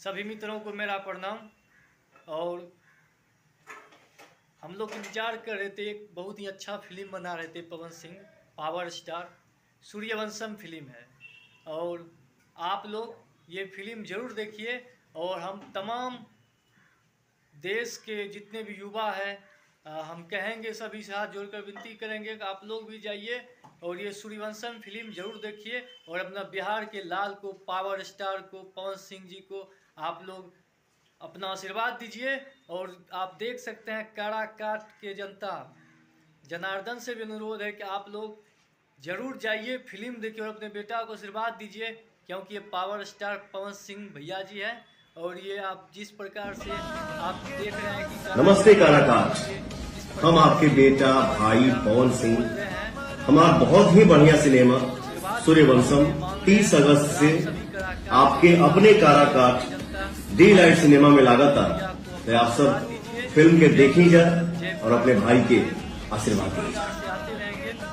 सभी मित्रों को मेरा प्रणाम। और हम लोग इंतजार कर रहे थे, एक बहुत ही अच्छा फिल्म बना रहे थे Pawan Singh, power star Suryavansham film है। और आप लोग ये फिल्म ज़रूर देखिए। और हम तमाम देश के जितने भी युवा हैं, हम कहेंगे, सभी से हाथ जोड़कर विनती करेंगे कि आप लोग भी जाइए और ये सूर्यवंशम फिल्म जरूर देखिए। और अपना बिहार के लाल को, पावर स्टार को, पवन सिंह जी को आप लोग अपना आशीर्वाद दीजिए। और आप देख सकते हैं काराकाट के जनता जनार्दन से भी अनुरोध है कि आप लोग जरूर जाइए, फिल्म देखिए और अपने बेटा को आशीर्वाद दीजिए, क्योंकि ये पावर स्टार पवन सिंह भैया जी हैं। और ये आप जिस प्रकार से आप देख रहे हैं कि नमस्ते काराकाट, हम आपके बेटा भाई पवन सिंह। हमारा बहुत ही बढ़िया सिनेमा सूर्यवंशम 30 अगस्त से आपके अपने काराकाट डी लाइट सिनेमा में लागत है। तो आप सब फिल्म के देखी जाए और अपने भाई के आशीर्वाद दीजिए।